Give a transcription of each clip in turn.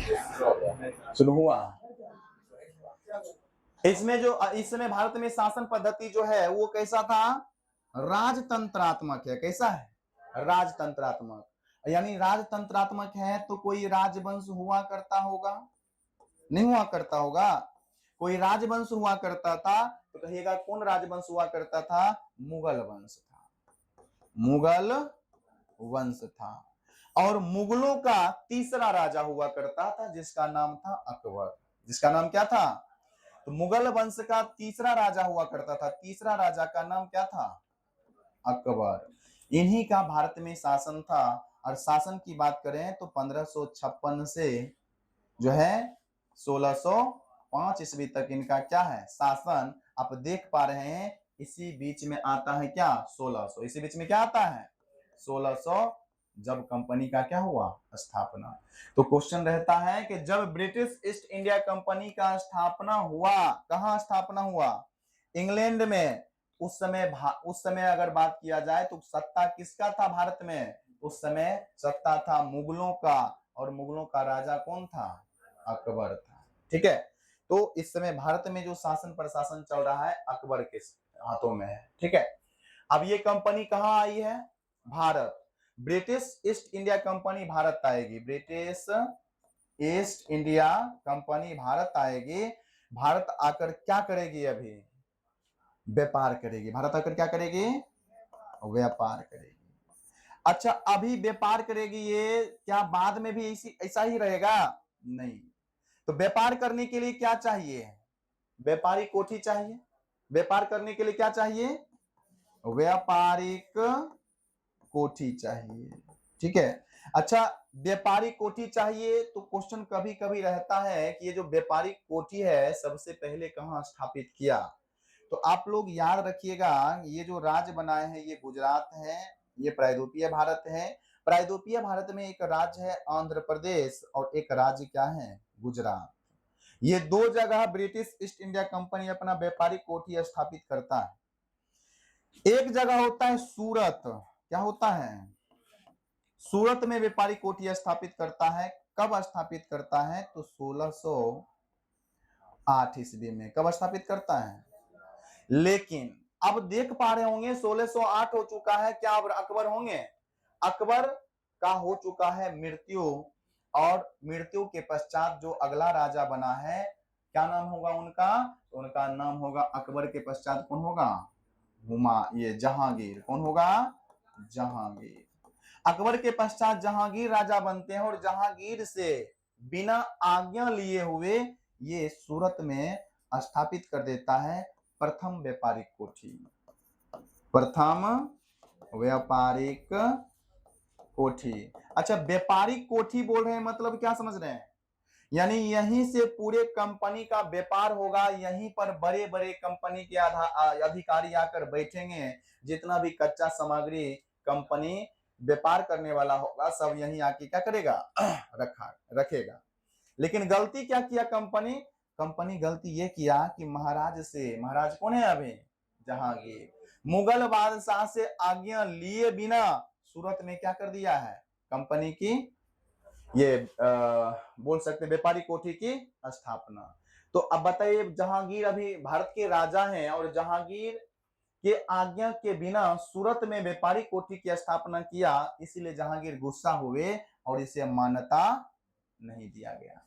शुरू हुआ। इसमें जो इस समय भारत में शासन पद्धति जो है वो कैसा था, राजतंत्रात्मक है। कैसा है, राजतंत्रात्मक। यानी राजतंत्रात्मक है तो कोई राजवंश हुआ करता होगा, नहीं हुआ करता होगा। कोई राजवंश हुआ करता था तो कहिएगा कौन राजवंश हुआ करता था, मुगल वंश था, मुगल वंश था। और मुगलों का तीसरा राजा हुआ करता था जिसका नाम था अकबर। जिसका नाम क्या था, तो मुगल वंश का तीसरा राजा हुआ करता था, तीसरा राजा का नाम क्या था, अकबर। इन्हीं का भारत में शासन था। और शासन की बात करें तो 1556 से जो है 1605 ईस्वी तक इनका क्या है, शासन। आप देख पा रहे हैं इसी बीच में आता है क्या, 1600। इसी बीच में क्या आता है, 1600, जब कंपनी का क्या हुआ, स्थापना। तो क्वेश्चन रहता है कि जब ब्रिटिश ईस्ट इंडिया कंपनी का स्थापना हुआ, कहां स्थापना हुआ, इंग्लैंड में। उस समय अगर बात किया जाए तो सत्ता किसका था भारत में, उस समय सत्ता था मुगलों का। और मुगलों का राजा कौन था, अकबर था। ठीक है, तो इस समय भारत में जो शासन प्रशासन चल रहा है अकबर के हाथों में है। ठीक है, अब ये कंपनी कहां आई है, Bharat. British East India company Bharat आएगी, British East India company Bharat आएगी। भारत आकर क्या करेगी, अभी व्यापार करेगी। भारत आकर क्या करेगी, व्यापार करेगी। अच्छा, अभी व्यापार करेगी, ये क्या बाद में भी ऐसा ही रहेगा, नहीं। तो व्यापार करने के लिए क्या चाहिए, व्यापारिक कोठी चाहिए। व्यापार करने के लिए क्या चाहिए, व्यापारिक कोठी चाहिए। ठीक है, अच्छा, व्यापारिक कोठी चाहिए तो क्वेश्चन कभी कभी रहता है कि ये जो व्यापारिक कोठी है सबसे पहले कहां स्थापित किया। तो आप लोग याद रखिएगा, ये जो राज्य बनाए हैं ये गुजरात है, ये प्रायद्वीपीय भारत है। प्रायद्वीपीय भारत में एक राज्य है आंध्र प्रदेश और एक राज्य क्या है, गुजरात। ये दो जगह ब्रिटिश ईस्ट इंडिया कंपनी अपना व्यापारिक कोठी स्थापित करता है। एक जगह होता है सूरत, क्या होता है, सूरत में व्यापारिक कोठी स्थापित करता है। कब स्थापित करता है, तो 1608 ईस्वी में। कब स्थापित करता है, लेकिन अब देख पा रहे होंगे 1608 हो चुका है, क्या अब अकबर होंगे, अकबर का हो चुका है मृत्यु। और मृत्यु के पश्चात जो अगला राजा बना है क्या नाम होगा उनका, उनका नाम होगा, अकबर के पश्चात कौन होगा, ये जहांगीर। कौन होगा, जहांगीर। अकबर के पश्चात जहांगीर राजा बनते हैं और जहांगीर से बिना आज्ञा लिए हुए ये सूरत में स्थापित कर देता है प्रथम व्यापारिक कोठी। प्रथम व्यापारिक कोठी। अच्छा, व्यापारिक कोठी बोल रहे हैं मतलब क्या समझ रहे हैं, यानी यहीं से पूरे कंपनी का व्यापार होगा, यहीं पर बड़े बड़े कंपनी के अधिकारी आकर बैठेंगे। जितना भी कच्चा सामग्री कंपनी व्यापार करने वाला होगा सब यहीं आके क्या करेगा, रखेगा। लेकिन गलती क्या किया कंपनी, कंपनी गलती ये किया कि महाराज कौन है अभी, जहांगीर, मुगल बादशाह से आज्ञा लिए बिना सूरत में क्या कर दिया है, कंपनी की ये बोल सकते व्यापारिक कोठी की स्थापना। तो अब बताइए, जहांगीर अभी भारत के राजा हैं और जहांगीर के आज्ञा के बिना सूरत में व्यापारिक कोठी की स्थापना किया, इसीलिए जहांगीर गुस्सा हुए और इसे मान्यता नहीं दिया गया।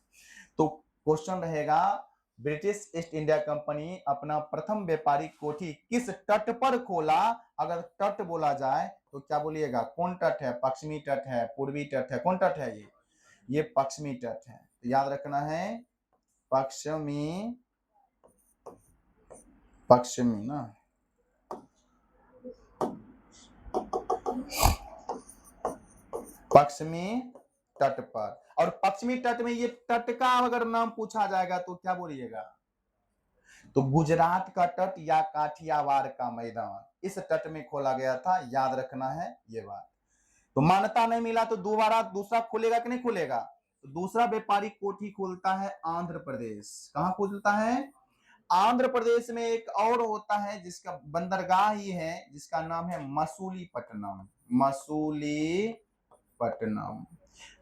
तो क्वेश्चन रहेगा, ब्रिटिश ईस्ट इंडिया कंपनी अपना प्रथम व्यापारिक कोठी किस तट पर खोला। अगर तट बोला जाए तो क्या बोलिएगा, कौन तट है, पश्चिमी तट है, पूर्वी तट है, कौन तट है, ये पश्चिमी तट है। तो याद रखना है पश्चिमी, पश्चिमी ना, पश्चिमी तट पर। और पश्चिमी तट में ये तट का अगर नाम पूछा जाएगा तो क्या बोलिएगा, तो गुजरात का तट या काठियावाड़ का मैदान, इस तट में खोला गया था। याद रखना है ये बात। तो मान्यता नहीं मिला तो दोबारा दूसरा खुलेगा कि नहीं खुलेगा, तो दूसरा व्यापारिक कोठी खुलता है आंध्र प्रदेश। कहां खुलता है, आंध्र प्रदेश में एक और होता है जिसका बंदरगाह ही है, जिसका नाम है मसूलीपट्टनम। मसूलीपट्टनम,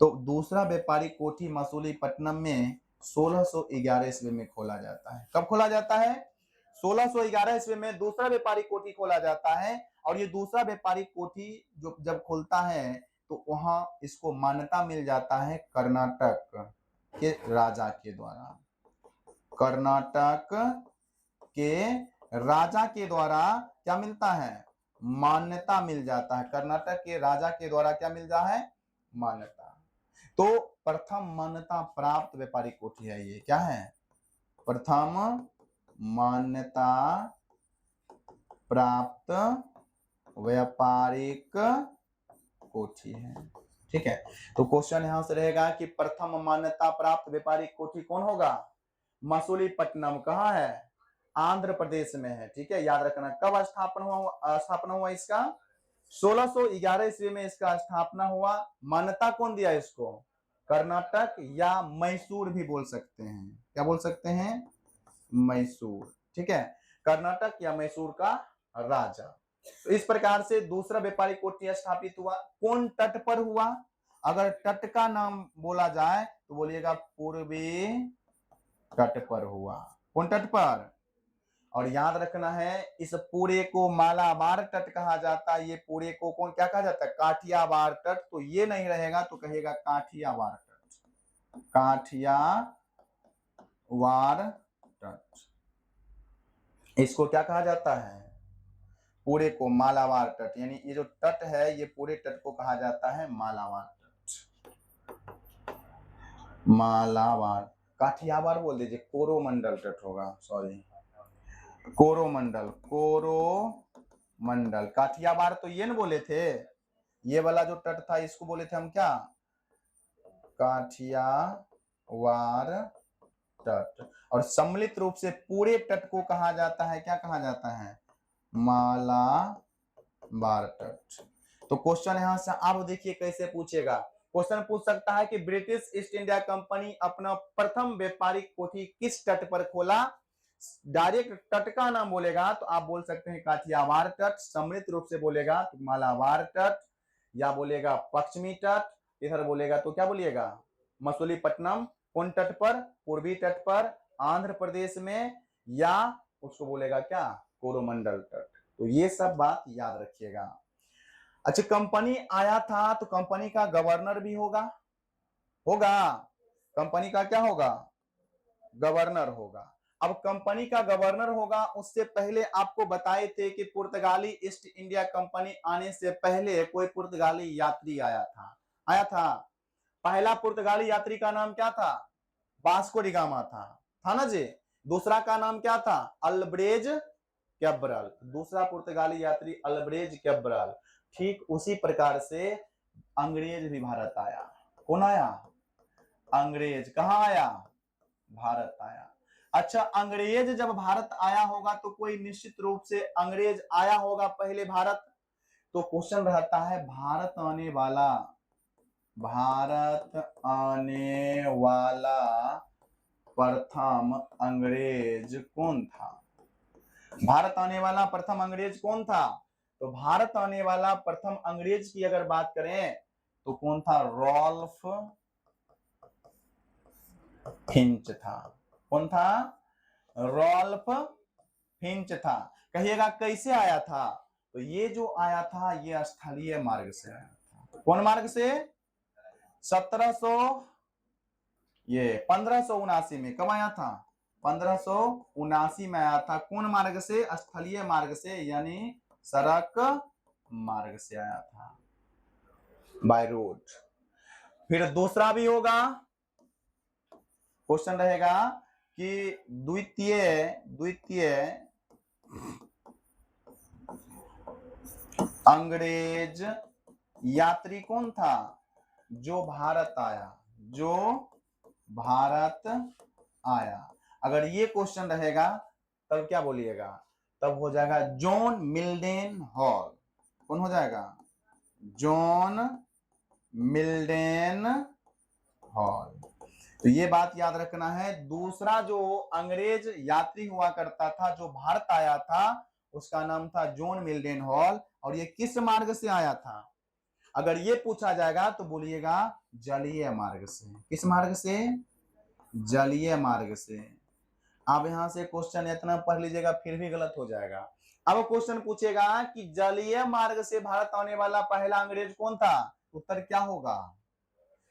तो दूसरा व्यापारिक कोठी मसूलीपट्टनम में 1611 ईस्वी में खोला जाता है। कब खोला जाता है? 1611 ईस्वी में दूसरा व्यापारिक कोठी खोला जाता है। और ये दूसरा व्यापारिक कोठी जो जब खोलता है तो वहां इसको मान्यता मिल जाता है कर्नाटक के राजा के द्वारा। कर्नाटक के राजा के द्वारा क्या मिलता है? मान्यता मिल जाता है। कर्नाटक के राजा के द्वारा क्या मिल जाता है? मान्यता। तो प्रथम मान्यता प्राप्त व्यापारिक कोठी है ये। क्या है? प्रथम मान्यता प्राप्त व्यापारिक कोठी है। ठीक है, तो क्वेश्चन यहां से रहेगा कि प्रथम मान्यता प्राप्त व्यापारिक कोठी कौन होगा? मसूलीपट्टनम कहाँ है? आंध्र प्रदेश में है। ठीक है, याद रखना। कब स्थापना हुआ इसका? 1611 ईस्वी में इसका स्थापना हुआ। मान्यता कौन दिया इसको? कर्नाटक या मैसूर भी बोल सकते हैं। क्या बोल सकते हैं? मैसूर। ठीक है, कर्नाटक या मैसूर का राजा। तो इस प्रकार से दूसरा व्यापारिक कोठी स्थापित हुआ। कौन तट पर हुआ? अगर तट का नाम बोला जाए तो बोलिएगा पूर्वी तट पर हुआ। कौन तट पर? और याद रखना है इस पूरे को मालाबार तट कहा जाता है। ये पूरे को कौन क्या कहा जाता है? काठियावाड़ तट। तो ये नहीं रहेगा तो कहेगा काठियावाड़ तट। काठियावाड़ तट, इसको क्या कहा जाता है? पूरे को मालाबार तट। यानी ये जो तट है ये पूरे तट को कहा जाता है मालाबार तट। मालाबार, काठियावाड़ बोल दीजिए, कोरोमंडल तट होगा। सॉरी, कोरोमंडल। कोरोमंडल। काठियावाड़ तो ये न बोले थे, ये वाला जो तट था इसको बोले थे हम क्या? काठियावाड़ तट। और सम्मिलित रूप से पूरे तट को कहा जाता है, क्या कहा जाता है? मालाबार तट। तो क्वेश्चन यहां से आप देखिए कैसे पूछेगा। क्वेश्चन पूछ सकता है कि ब्रिटिश ईस्ट इंडिया कंपनी अपना प्रथम व्यापारिक कोठी किस तट पर खोला? डायरेक्ट तट का नाम बोलेगा तो आप बोल सकते हैं काठियावाड़ तट। सम्मिलित रूप से बोलेगा तो मालाबार तट, या बोलेगा पश्चिमी तट, इधर बोलेगा तो क्या बोलिएगा? मसूलीपट्टनम। कौन तट पर? पूर्वी तट पर, आंध्र प्रदेश में, या उसको बोलेगा क्या? कोरोमंडल तट। तो ये सब बात याद रखिएगा। अच्छा, कंपनी आया था तो कंपनी का गवर्नर भी होगा। कंपनी का क्या होगा? गवर्नर होगा। अब कंपनी का गवर्नर होगा, उससे पहले आपको बताए थे कि पुर्तगाली ईस्ट इंडिया कंपनी आने से पहले कोई पुर्तगाली यात्री आया था। पहला पुर्तगाली यात्री का नाम क्या था? वास्को डी गामा था ना जी। दूसरा का नाम क्या था? अल्ब्रेज कैब्रल। दूसरा पुर्तगाली यात्री अल्ब्रेज कैब्रल। ठीक उसी प्रकार से अंग्रेज भी भारत आया। कौन आया? अंग्रेज। कहां आया? भारत आया। अच्छा, अंग्रेज जब भारत आया होगा तो कोई निश्चित रूप से अंग्रेज आया होगा पहले भारत। तो क्वेश्चन रहता है भारत आने वाला प्रथम अंग्रेज कौन था? भारत आने वाला प्रथम अंग्रेज कौन था? तो भारत आने वाला प्रथम अंग्रेज की अगर बात करें तो कौन था? रॉल्फ फिंच था। कौन था? रॉल्फ फिंच था। कहिएगा कैसे आया था? तो ये जो आया था ये स्थलीय मार्ग से आया था। कौन मार्ग से? 1579 में। कब आया था? 1579 में आया था। कौन मार्ग से? स्थलीय मार्ग से, यानी सड़क मार्ग से आया था, बाय रोड। फिर दूसरा भी होगा। क्वेश्चन रहेगा कि द्वितीय अंग्रेज यात्री कौन था जो भारत आया? अगर ये क्वेश्चन रहेगा तब क्या बोलिएगा? तब हो जाएगा जॉन मिल्डेन हॉल। कौन हो जाएगा? John Mildenhall. तो ये बात याद रखना है। दूसरा जो अंग्रेज यात्री हुआ करता था जो भारत आया था उसका नाम था जॉन मिल्डेन हॉल। और ये किस मार्ग से आया था? अगर ये पूछा जाएगा तो बोलिएगा जलीय मार्ग से। किस मार्ग से? जलीय मार्ग से। आप यहां से क्वेश्चन इतना पढ़ लीजिएगा फिर भी गलत हो जाएगा। अब क्वेश्चन पूछेगा कि जलीय मार्ग से भारत आने वाला पहला अंग्रेज कौन था? उत्तर क्या होगा?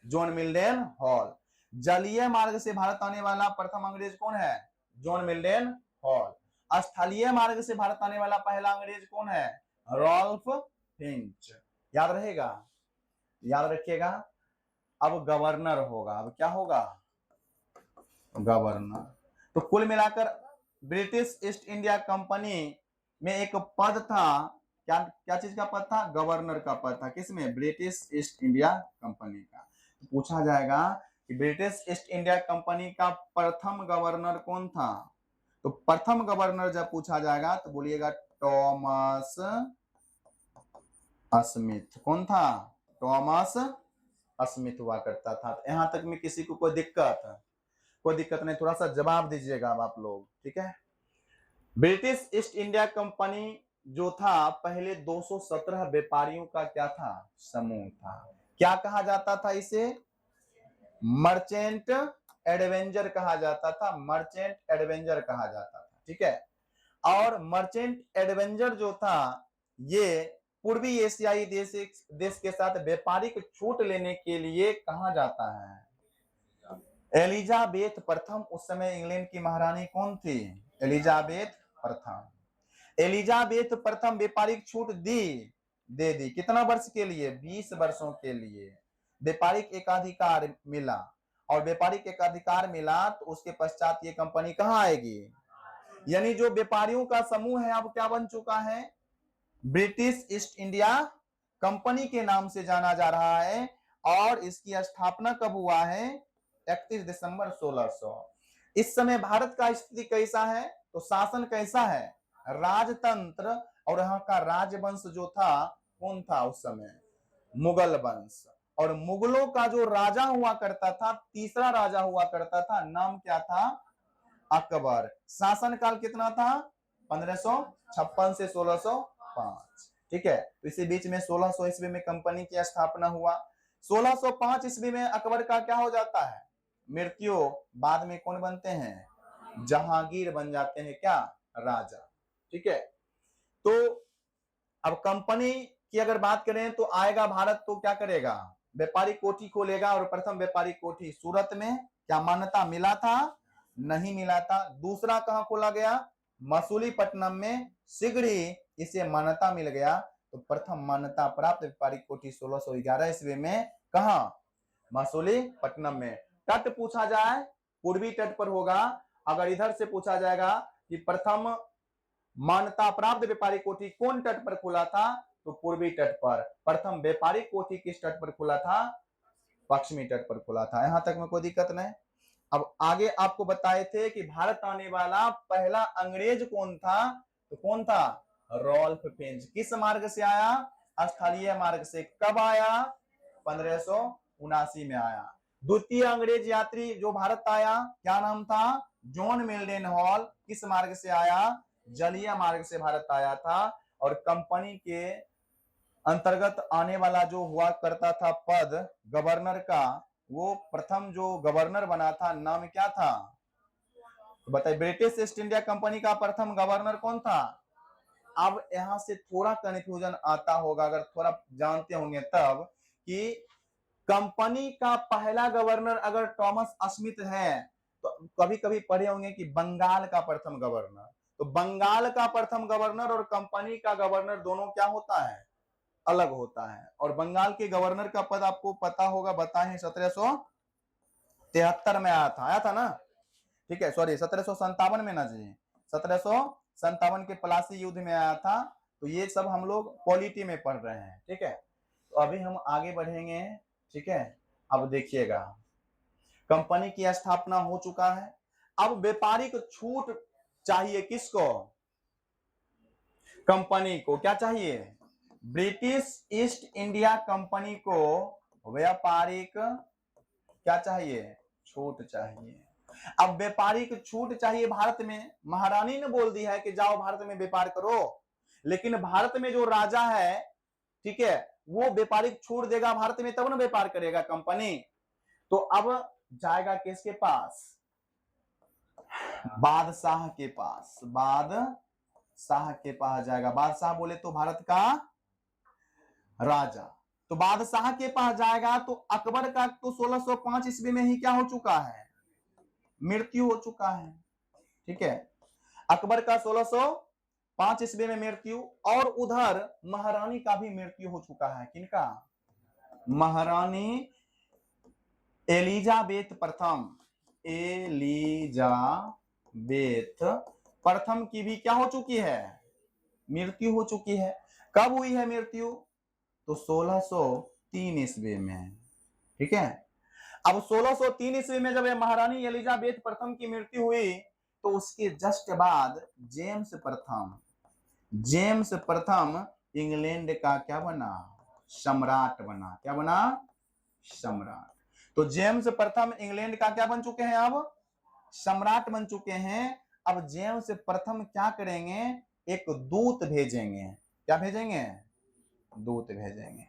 John Milton hall. जलीय मार्ग से भारत आने वाला प्रथम अंग्रेज कौन है? John Milton hall. स्थलीय मार्ग से भारत आने वाला पहला अंग्रेज कौन है? Ralph Finch. याद रहेगा? याद रखिएगा। अब गवर्नर होगा। अब क्या होगा? गवर्नर। तो कुल मिलाकर ब्रिटिश ईस्ट इंडिया कंपनी में एक पद था, क्या क्या चीज का पद था? गवर्नर का पद था। किसमें? ब्रिटिश ईस्ट इंडिया कंपनी का। तो पूछा जाएगा कि ब्रिटिश ईस्ट इंडिया कंपनी का प्रथम गवर्नर कौन था? तो प्रथम गवर्नर जब पूछा जाएगा तो बोलिएगा टॉमस स्मिथ। कौन था? टॉमस स्मिथ हुआ करता था। यहां तक में किसी को कोई दिक्कत नहीं, थोड़ा सा जवाब दीजिएगा आप लोग, ठीक है। ब्रिटिश ईस्ट इंडिया कंपनी जो था पहले 217 व्यापारियों का क्या था? समूह था। क्या कहा जाता था इसे? मर्चेंट एडवेंचर कहा जाता था। मर्चेंट एडवेंचर कहा जाता था, ठीक है। और मर्चेंट एडवेंचर जो था ये पूर्वी एशियाई देश के साथ व्यापारिक छूट लेने के लिए कहा जाता है। एलिजाबेथ प्रथम उस समय इंग्लैंड की महारानी कौन थी? एलिजाबेथ प्रथम। एलिजाबेथ प्रथम व्यापारिक छूट दे दी। कितना वर्ष के लिए? 20 वर्षों के लिए व्यापारिक एकाधिकार मिला। और व्यापारिक एकाधिकार मिला तो उसके पश्चात ये कंपनी कहां आएगी? यानी जो व्यापारियों का समूह है अब क्या बन चुका है? ब्रिटिश ईस्ट इंडिया कंपनी के नाम से जाना जा रहा है। और इसकी स्थापना कब हुआ है? 31 दिसंबर 1600। इस समय भारत का स्थिति कैसा है? तो शासन कैसा है? राजतंत्र। और यहाँ का राजवंश जो था कौन था उस समय? मुगल वंश। और मुगलों का जो राजा हुआ करता था, तीसरा राजा हुआ करता था, नाम क्या था? अकबर। शासन काल कितना था? 1556 से 1605, ठीक है। तो इसी बीच में 1600 ईस्वी में कंपनी की स्थापना हुआ। 1605 ईस्वी में अकबर का क्या हो जाता है? मृत्यु। बाद में कौन बनते हैं? जहांगीर बन जाते हैं, क्या? राजा, ठीक है। तो अब कंपनी की अगर बात करें तो आएगा भारत तो क्या करेगा? व्यापारिक कोठी खोलेगा। और प्रथम व्यापारिक कोठी सूरत में। क्या मान्यता मिला था? नहीं मिला था। दूसरा कहां खोला गया? मसूलीपट्टनम में। शीघ्र ही इसे मान्यता मिल गया। तो प्रथम मान्यता प्राप्त व्यापारिक कोठी 1611 ईस्वी में कहा? मसूलीपट्टनम में। तट पूछा जाए पूर्वी तट पर होगा। अगर इधर से पूछा जाएगा कि प्रथम मान्यता प्राप्त व्यापारिक कोठी कौन तट पर खुला था? तो पूर्वी तट पर। प्रथम व्यापारिक कोठी किस तट पर खुला था? पश्चिमी तट पर खुला था। यहां तक में कोई दिक्कत नहीं। अब आगे आपको बताए थे कि भारत आने वाला पहला अंग्रेज कौन था? तो कौन था? Ralph Finch. किस मार्ग से आया? स्थलीय मार्ग से। कब आया? 1579 में आया। द्वितीय अंग्रेज यात्री जो भारत आया क्या नाम था? John Milton hall. किस मार्ग से आया? जलीय मार्ग से भारत आया था। और कंपनी के अंतर्गत आने वाला जो हुआ करता था पद गवर्नर का, वो प्रथम जो गवर्नर बना था नाम क्या था? तो बताइए, ब्रिटिश ईस्ट इंडिया कंपनी का प्रथम गवर्नर कौन था? अब यहां से थोड़ा कंफ्यूजन आता होगा अगर थोड़ा जानते होंगे तब, कि कंपनी का पहला गवर्नर अगर टॉमस स्मिथ है तो कभी कभी पढ़े होंगे कि बंगाल का प्रथम गवर्नर। तो बंगाल का प्रथम गवर्नर और कंपनी का गवर्नर दोनों क्या होता है? अलग होता है। और बंगाल के गवर्नर का पद आपको पता होगा, बताएं, 1773 में आया था ना, ठीक है। सॉरी, 1757 में ना जी, 1757 के प्लासी युद्ध में आया था। तो ये सब हम लोग पॉलिटी में पढ़ रहे हैं, ठीक है। तो अभी हम आगे बढ़ेंगे, ठीक है। अब देखिएगा, कंपनी की स्थापना हो चुका है। अब व्यापारिक छूट चाहिए किसको? कंपनी को। क्या चाहिए? ब्रिटिश ईस्ट इंडिया कंपनी को व्यापारिक क्या चाहिए? छूट चाहिए। अब व्यापारिक छूट चाहिए भारत में। महारानी ने बोल दी है कि जाओ भारत में व्यापार करो। लेकिन भारत में जो राजा है ठीक है, वो व्यापारिक छूट देगा भारत में, तब ना व्यापार करेगा कंपनी। तो अब जाएगा किसके पास? बादशाह के पास, बादशाह के पास जाएगा। बादशाह बोले तो भारत का राजा। तो बादशाह के पास जाएगा तो अकबर का तो 1605 ईस्वी में ही क्या हो चुका है? मृत्यु हो चुका है। ठीक है, अकबर का 1605 ईस्वी में मृत्यु, और उधर महारानी का भी मृत्यु हो चुका है। किनका? महारानी एलिजाबेथ प्रथम, एलिजाबेथ प्रथम की भी क्या हो चुकी है? मृत्यु हो चुकी है। कब हुई है मृत्यु? तो 1603 ईस्वी में। ठीक है, अब 1603 ईस्वी में जब महारानी एलिजाबेथ प्रथम की मृत्यु हुई तो उसके जस्ट बाद जेम्स प्रथम इंग्लैंड का क्या बना? सम्राट बना। क्या बना? सम्राट। तो जेम्स प्रथम इंग्लैंड का क्या बन चुके हैं? अब सम्राट बन चुके हैं। अब जेम्स प्रथम क्या करेंगे? एक दूत भेजेंगे। क्या भेजेंगे? दूत भेजेंगे।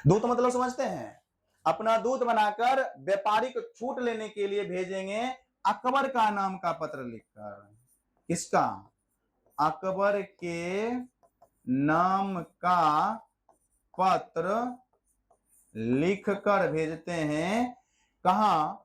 दूत मतलब समझते हैं? अपना दूत बनाकर व्यापारिक छूट लेने के लिए भेजेंगे, अकबर का नाम का पत्र लिखकर। किसका? अकबर के नाम का पत्र लिखकर भेजते हैं। कहां?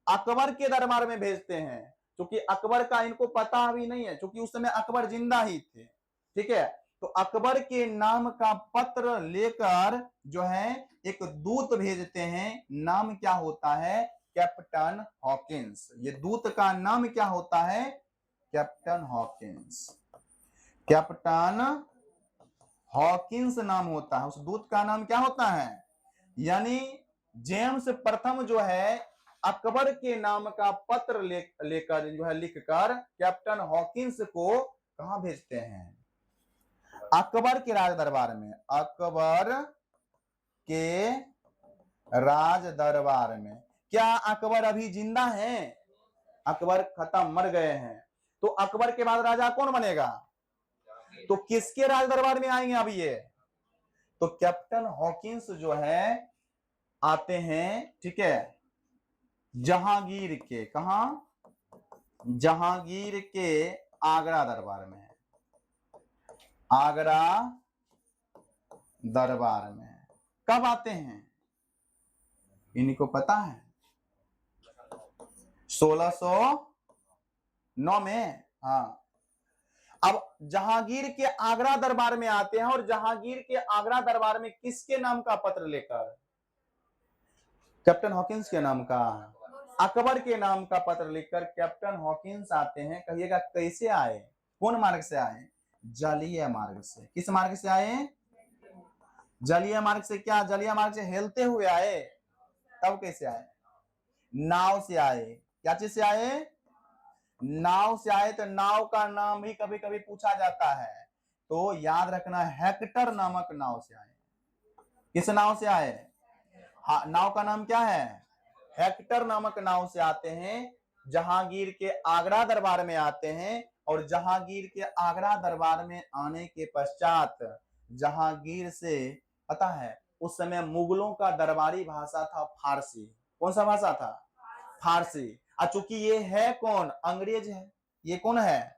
अकबर के दरबार में भेजते हैं, क्योंकि अकबर का इनको पता भी नहीं है, क्योंकि उस समय अकबर जिंदा ही थे। ठीक है, तो अकबर के नाम का पत्र लेकर जो है एक दूत भेजते हैं। नाम क्या होता है? Captain Hawkins. ये दूत का नाम क्या होता है? Captain Hawkins. कैप्टन हॉकिंस नाम होता है। उस दूत का नाम क्या होता है? यानी जेम्स प्रथम जो है अकबर के नाम का पत्र लेकर जो है लिखकर कैप्टन हॉकिंस को कहां भेजते हैं? अकबर के राज दरबार में। अकबर के राज दरबार में। क्या अकबर अभी जिंदा है? अकबर खत्म, मर गए हैं। तो अकबर के बाद राजा कौन बनेगा? तो किसके राज दरबार में आएंगे अभी ये? तो कैप्टन हॉकिंस जो है आते हैं। ठीक है, जहांगीर के, कहा? जहांगीर के आगरा दरबार में। आगरा दरबार में कब आते हैं? इनको पता है? 1609 में। हाँ, अब जहांगीर के आगरा दरबार में आते हैं, और जहांगीर के आगरा दरबार में किसके नाम का पत्र लेकर? कैप्टन हॉकिंस के नाम का, अकबर के नाम का पत्र लिखकर कैप्टन हॉकिंस आते हैं। कहिएगा कैसे आए? कौन मार्ग से आए? जलीय मार्ग से। किस मार्ग से आए? जलीय मार्ग से। क्या जलीय मार्ग से हेलते हुए आए? तब कैसे आए? नाव से आए। क्या चीज से आए? नाव से आए। तो नाव का नाम भी कभी कभी पूछा जाता है, तो याद रखना, हेक्टर नामक नाव से आए। किस नाव से आए? हाँ, नाव का नाम क्या है? हेक्टर नामक नाव से आते हैं। जहांगीर के आगरा दरबार में आते हैं, और जहांगीर के आगरा दरबार में आने के पश्चात जहांगीर से, पता है उस समय मुगलों का दरबारी भाषा था फारसी। कौन सा भाषा था? फारसी। चूंकि ये है कौन? अंग्रेज है। ये कौन है?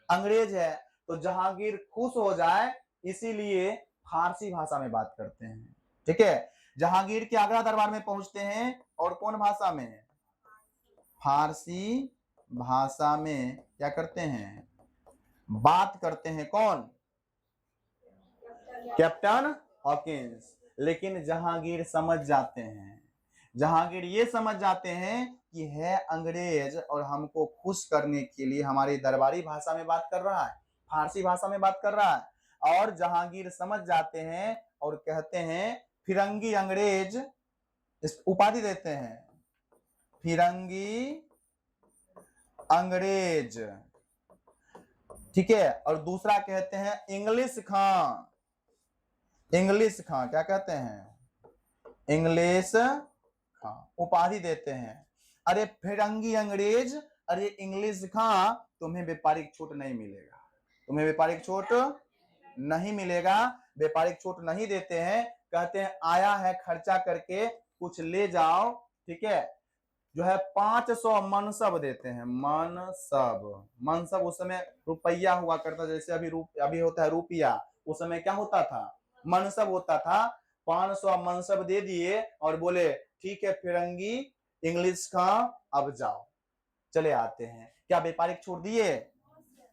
अंग्रेज है। तो जहांगीर खुश हो जाए इसीलिए फारसी भाषा में बात करते हैं। ठीक है, जहांगीर के आगरा दरबार में पहुंचते हैं, और कौन भाषा में? फारसी भाषा में क्या करते हैं? बात करते हैं। कौन? Captain Hawkins. लेकिन जहांगीर समझ जाते हैं, जहांगीर ये समझ जाते हैं कि है अंग्रेज और हमको खुश करने के लिए हमारी दरबारी भाषा में बात कर रहा है, फारसी भाषा में बात कर रहा है। और जहांगीर समझ जाते हैं और कहते हैं फिरंगी अंग्रेज, इस उपाधि देते हैं, फिरंगी अंग्रेज। ठीक है, और दूसरा कहते हैं इंग्लिश खां। इंग्लिश खां, क्या कहते हैं? इंग्लिश खां उपाधि देते हैं। अरे फिरंगी अंग्रेज, अरे इंग्लिश खां, तुम्हें व्यापारिक छूट नहीं मिलेगा, तुम्हें व्यापारिक छूट नहीं मिलेगा। व्यापारिक छूट नहीं देते हैं, कहते हैं आया है खर्चा करके कुछ ले जाओ, ठीक है, जो है 500 मनसब देते हैं। मनसब उस समय रुपया हुआ करता, जैसे अभी होता है रुपया, उस समय क्या होता था, मनसब होता था। 500 मनसब दे दिए और बोले ठीक है फिरंगी इंग्लिश का, अब जाओ, चले आते हैं। क्या व्यापारिक छूट दिए?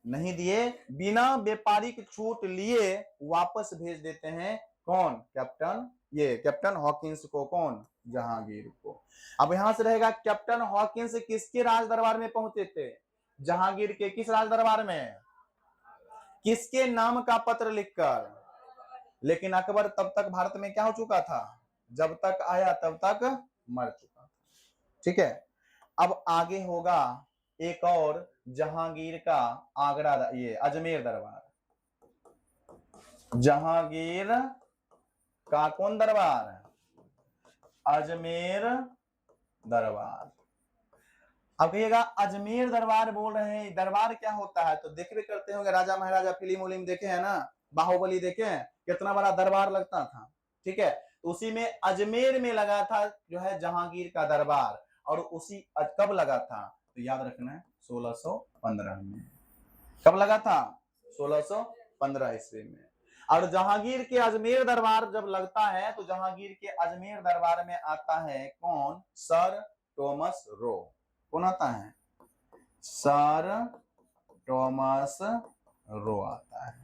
नहीं दिए। बिना व्यापारिक छूट लिए वापस भेज देते हैं। कौन? कैप्टन हॉकिंस को। कौन? जहांगीर को। अब यहां से रहेगा कैप्टन हॉकिंस किसके राज दरबार में पहुंचे थे? जहांगीर के। किस राज दरबार में? किसके नाम का पत्र लिखकर? लेकिन अकबर तब तक भारत में क्या हो चुका था? जब तक आया तब तक मर चुका था। ठीक है, अब आगे होगा एक और जहांगीर का ये अजमेर दरबार। जहांगीर का कौन दरबार? अजमेर दरबार। अब कहिएगा अजमेर दरबार बोल रहे हैं, दरबार क्या होता है? तो देखते करते होंगे, राजा महाराजा फिल्म उलिम देखे हैं ना, बाहुबली देखे हैं, कितना बड़ा दरबार लगता था। ठीक है, तो उसी में अजमेर में लगा था जो है जहांगीर का दरबार। और उसी कब लगा था? तो याद रखना है 1615 में। कब लगा था? 1615 ईस्वी में। और जहांगीर के अजमेर दरबार जब लगता है तो जहांगीर के अजमेर दरबार में आता है कौन? Sir Thomas Roe. कौन आता है? सर टॉमस रो आता है।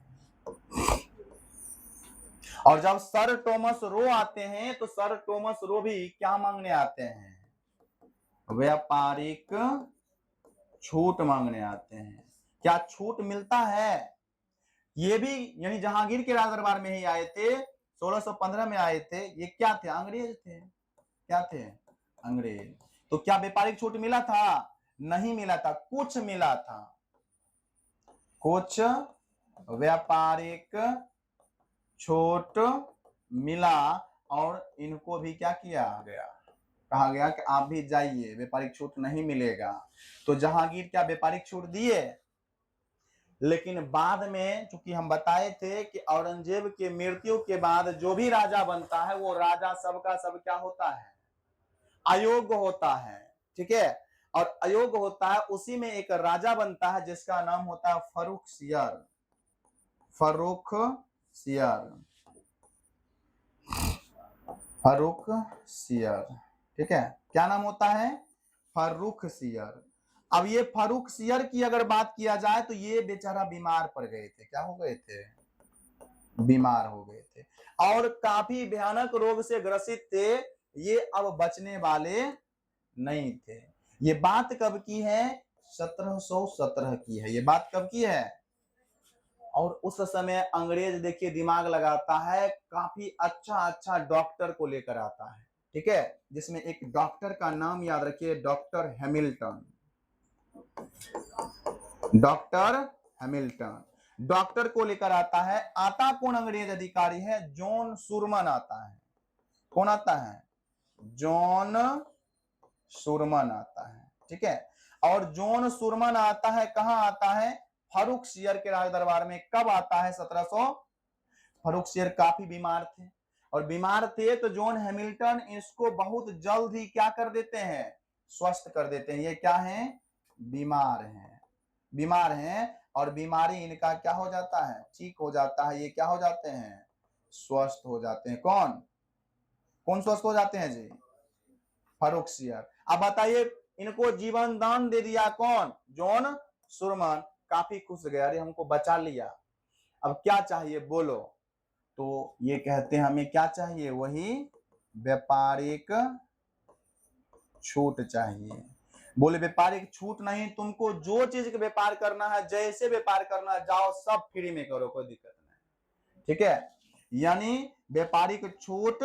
और जब सर टॉमस रो आते हैं तो सर टॉमस रो भी क्या मांगने आते हैं? व्यापारिक छूट मांगने आते हैं। क्या छूट मिलता है? ये भी यानी जहांगीर के राज दरबार में ही आए थे, 1615 में आए थे। ये क्या थे? अंग्रेज थे। क्या थे? अंग्रेज। तो क्या व्यापारिक छूट मिला था? नहीं मिला था, कुछ मिला था। कुछ व्यापारिक छूट मिला और इनको भी क्या किया गया? कहा गया कि आप भी जाइए, व्यापारिक छूट नहीं मिलेगा। तो जहांगीर क्या व्यापारिक छूट दिए? लेकिन बाद में चूंकि हम बताए थे कि औरंगजेब के मृत्यु के बाद जो भी राजा बनता है वो राजा सबका सब क्या होता है? अयोग्य होता है। ठीक है, और अयोग्य होता है, उसी में एक राजा बनता है जिसका नाम होता है फर्रुखसियर। फर्रुखसियर। फर्रुखसियर। ठीक है, क्या नाम होता है? फर्रुखसियर। अब ये फर्रुखसियर की अगर बात किया जाए तो ये बेचारा बीमार पड़ गए थे। क्या हो गए थे? बीमार हो गए थे और काफी भयानक रोग से ग्रसित थे। ये अब बचने वाले नहीं थे। ये बात कब की है? 1717 की है। ये बात कब की है? और उस समय अंग्रेज देखिए दिमाग लगाता है, काफी अच्छा अच्छा डॉक्टर को लेकर आता है। ठीक है, जिसमें एक डॉक्टर का नाम याद रखिए, doctor Hamilton. Doctor Hamilton doctor को लेकर आता है। आता कौन अंग्रेज अधिकारी है? जॉन सुरमन आता है। कौन आता है? जॉन सुरमन आता है। ठीक है, और जॉन सुरमन आता है, कहां आता है? फर्रुखसियर के राज दरबार में। कब आता है? 1700। फर्रुखसियर काफी बीमार थे और बीमार थे तो जॉन हैमिल्टन इसको बहुत जल्द ही क्या कर देते हैं? स्वस्थ कर देते हैं। ये क्या है? बीमार हैं। बीमार हैं और बीमारी इनका क्या हो जाता है? ठीक हो जाता है। ये क्या हो जाते हैं? स्वस्थ हो जाते हैं। कौन कौन स्वस्थ हो जाते हैं जी? फर्रुखसियर। अब बताइए, इनको जीवन दान दे दिया कौन? John Surman. काफी खुश गया, अरे हमको बचा लिया, अब क्या चाहिए बोलो। तो ये कहते हैं हमें क्या चाहिए? वही व्यापारिक छूट चाहिए। बोले व्यापारिक छूट नहीं, तुमको जो चीज का व्यापार करना है, जैसे व्यापार करना है, जाओ सब फ्री में करो, कोई दिक्कत नहीं। ठीक है, यानी व्यापारिक छूट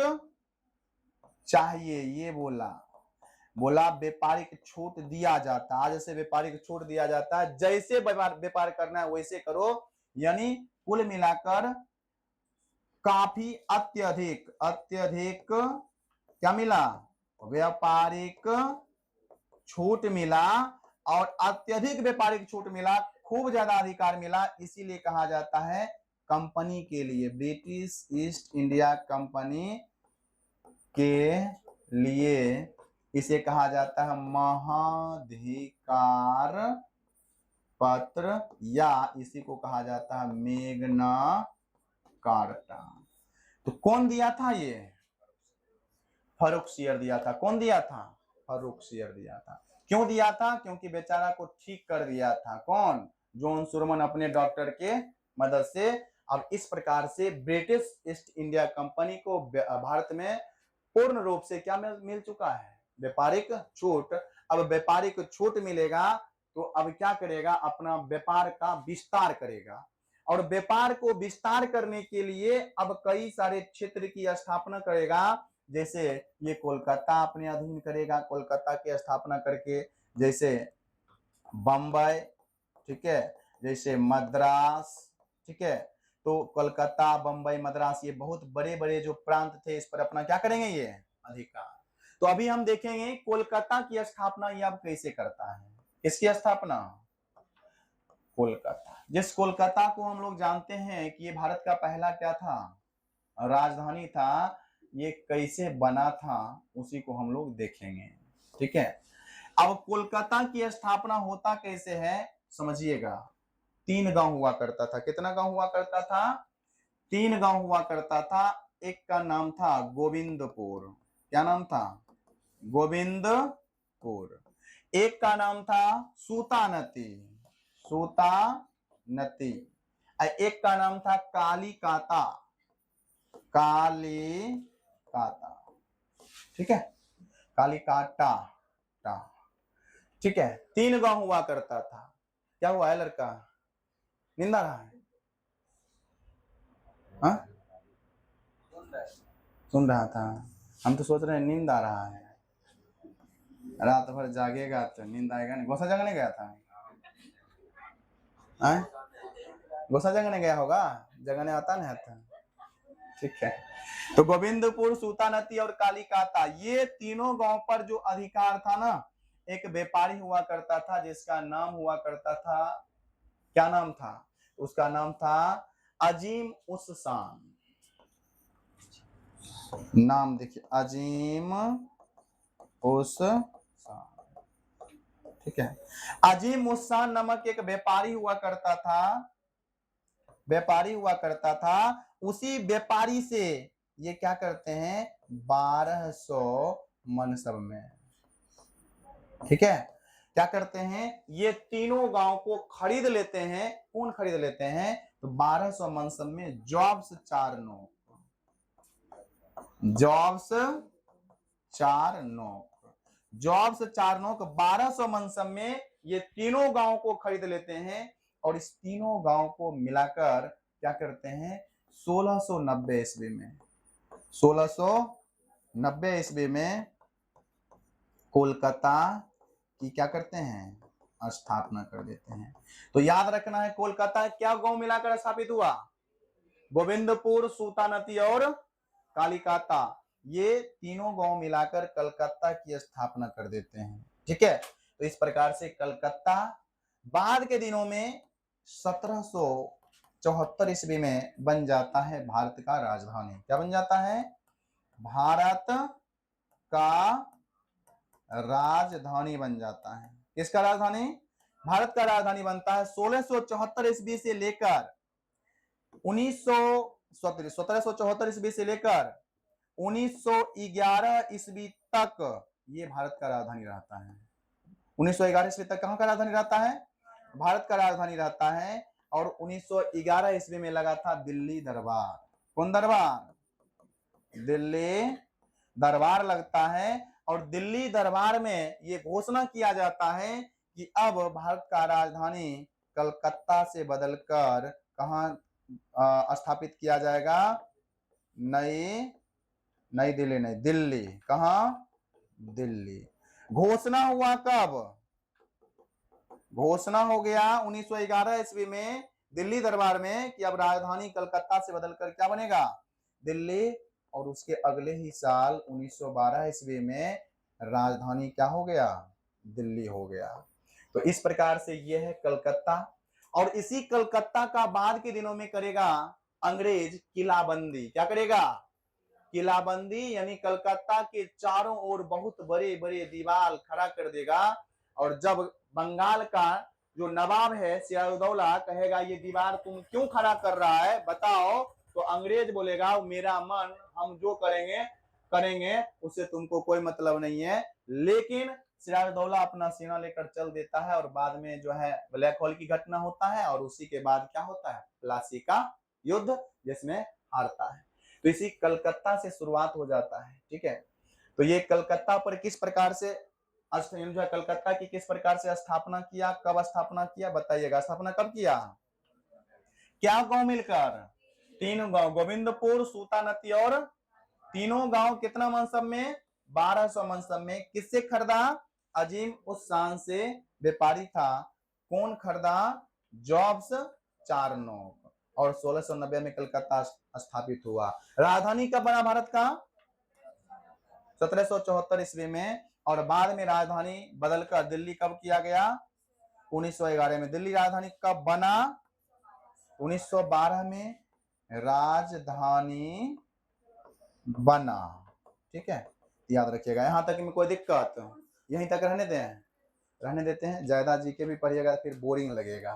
चाहिए। ये बोला व्यापारिक छूट दिया जाता है, आज से व्यापारिक छूट दिया जाता है, जैसे व्यापार करना है वैसे करो। यानी कुल मिलाकर काफी अत्यधिक अत्यधिक क्या मिला? व्यापारिक छूट मिला और अत्यधिक व्यापारिक छूट मिला, खूब ज्यादा अधिकार मिला। इसीलिए कहा जाता है कंपनी के लिए, ब्रिटिश ईस्ट इंडिया कंपनी के लिए इसे कहा जाता है महाधिकार पत्र, या इसी को कहा जाता है मेग्ना कार्टा। तो कौन दिया था ये? फर्रुखसियर दिया था। कौन दिया था? फर्रुखसियर दिया था। क्यों दिया था? क्योंकि बेचारा को ठीक कर दिया था। कौन? जॉन सुरमन अपने डॉक्टर के मदद से। अब इस प्रकार से ब्रिटिश ईस्ट इंडिया कंपनी को भारत में पूर्ण रूप से क्या मिल चुका है? व्यापारिक छूट। अब व्यापारिक छूट मिलेगा तो अब क्या करेगा? अपना व्यापार का विस्तार करेगा, और व्यापार को विस्तार करने के लिए अब कई सारे क्षेत्र की स्थापना करेगा। जैसे ये कोलकाता अपने अधीन करेगा, कोलकाता की स्थापना करके, जैसे बंबई, ठीक है, जैसे मद्रास, ठीक है। तो कोलकाता, बंबई, मद्रास, ये बहुत बड़े बड़े जो प्रांत थे, इस पर अपना क्या करेंगे? ये अधिकार। तो अभी हम देखेंगे कोलकाता की स्थापना ये अब कैसे करता है। किसकी स्थापना? कोलकाता। जिस कोलकाता को हम लोग जानते हैं कि ये भारत का पहला क्या था? राजधानी था। ये कैसे बना था उसी को हम लोग देखेंगे, ठीक है। अब कोलकाता की स्थापना होता कैसे है समझिएगा। 3 गांव हुआ करता था। कितना गांव हुआ करता था? 3 गांव हुआ करता था। एक का नाम था गोविंदपुर। क्या नाम था? गोविंदपुर। एक का नाम था सूतानती, सूतानती। एक का नाम था कालीकाता, कालीकाता, ठीक है, कालीकाटा, ठीक है। 3 गांव हुआ करता था। क्या हुआ है लड़का? नींद आ रहा है? हाँ? सुन रहा था। हम तो सोच रहे हैं नींद आ रहा है। रात भर जागेगा तो नींद आएगा नहीं। गोसा जगने गया था? गोसा जगने गया होगा, जगने आता नहीं आता, ठीक है। तो गोविंदपुर, सूतानती और कालीकाता, ये तीनों गांव पर जो अधिकार था ना, एक व्यापारी हुआ करता था जिसका नाम हुआ करता था, क्या नाम था? उसका नाम था अजीम उस शान। नाम देखिए, अजीम उस शान, ठीक है। अजीम उस शान नामक एक व्यापारी हुआ करता था, व्यापारी हुआ करता था। उसी व्यापारी से ये क्या करते हैं? 1200 मनसब में, ठीक है, क्या करते हैं? ये तीनों गांव को खरीद लेते हैं। कौन खरीद लेते हैं? तो 1200 मनसब में जॉब्स 4 नोक, जॉब्स 4 नोक, जॉब्स 4 नोक 1200 मनसब में ये तीनों गांव को खरीद लेते हैं, और इस तीनों गांव को मिलाकर क्या करते हैं? 1690 ईस्वी में, 1690 ईस्वी में कोलकाता की क्या करते हैं? स्थापना कर देते हैं। तो याद रखना है, कोलकाता क्या गांव मिलाकर स्थापित हुआ? गोविंदपुर, सूतानती और कालीकाता, ये तीनों गांव मिलाकर कलकत्ता की स्थापना कर देते हैं, ठीक है। तो इस प्रकार से कलकत्ता बाद के दिनों में 1774 ईस्वी में बन जाता है भारत का राजधानी। क्या बन जाता है? भारत का राजधानी बन जाता है। किसका राजधानी? भारत का राजधानी बनता है। 1674 ईस्वी से लेकर 1774 ईस्वी से लेकर 1911 ईस्वी तक ये भारत का राजधानी रहता है। 1911 ईस्वी तक कहां का राजधानी रहता है? भारत का राजधानी रहता है। और 1911 ईस्वी में लगा था दिल्ली दरबार। कौन दरबार? दिल्ली दरबार लगता है। और दिल्ली दरबार में ये घोषणा किया जाता है कि अब भारत का राजधानी कलकत्ता से बदलकर कहां स्थापित किया जाएगा? नई दिल्ली नहीं, दिल्ली। कहां? दिल्ली। घोषणा हुआ कब? घोषणा हो गया 1911 ईस्वी में दिल्ली दरबार में कि अब राजधानी कलकत्ता से बदलकर क्या बनेगा? दिल्ली। और उसके अगले ही साल 1912 ईस्वी में राजधानी क्या हो गया? दिल्ली हो गया। तो इस प्रकार से यह है कलकत्ता। और इसी कलकत्ता का बाद के दिनों में करेगा अंग्रेज किलाबंदी। क्या करेगा? किलाबंदी, यानी कलकत्ता के चारों ओर बहुत बड़े बड़े दीवार खड़ा कर देगा। और जब बंगाल का जो नवाब है सिराजुद्दौला कहेगा ये दीवार तुम क्यों खड़ा कर रहा है बताओ, तो अंग्रेज बोलेगा मेरा मन, हम जो करेंगे करेंगे, उससे तुमको कोई मतलब नहीं है। लेकिन सिराजुद्दौला अपना सेना लेकर चल देता है और बाद में जो है ब्लैक होल की घटना होता है और उसी के बाद क्या होता है? प्लासी का युद्ध, जिसमें हारता है। तो इसी कलकत्ता से शुरुआत हो जाता है। ठीक है, तो ये कलकत्ता पर किस प्रकार से जो है कलकत्ता की किस प्रकार से स्थापना किया, कब स्थापना किया बताइएगा। स्थापना कब किया? क्या गांव मिलकर? तीन गांव, गोविंदपुर, सूतानती और तीनों गांव कितना मनसब में? 1200 मनसब में। किससे खरीदा? अजीम उस शान से व्यापारी था। कौन खरीदा? Jobs Charnock. और 1690 में कलकत्ता स्थापित हुआ। राजधानी कब बना भारत का? 1774 ईस्वी में। और बाद में राजधानी बदलकर दिल्ली कब किया गया? 1911 में। दिल्ली राजधानी कब बना? 1912 में राजधानी बना। ठीक है, याद रखिएगा। यहां तक में कोई दिक्कत? यहीं तक रहने दें, रहने देते हैं। ज्यादा जीके भी पढ़िएगा फिर बोरिंग लगेगा।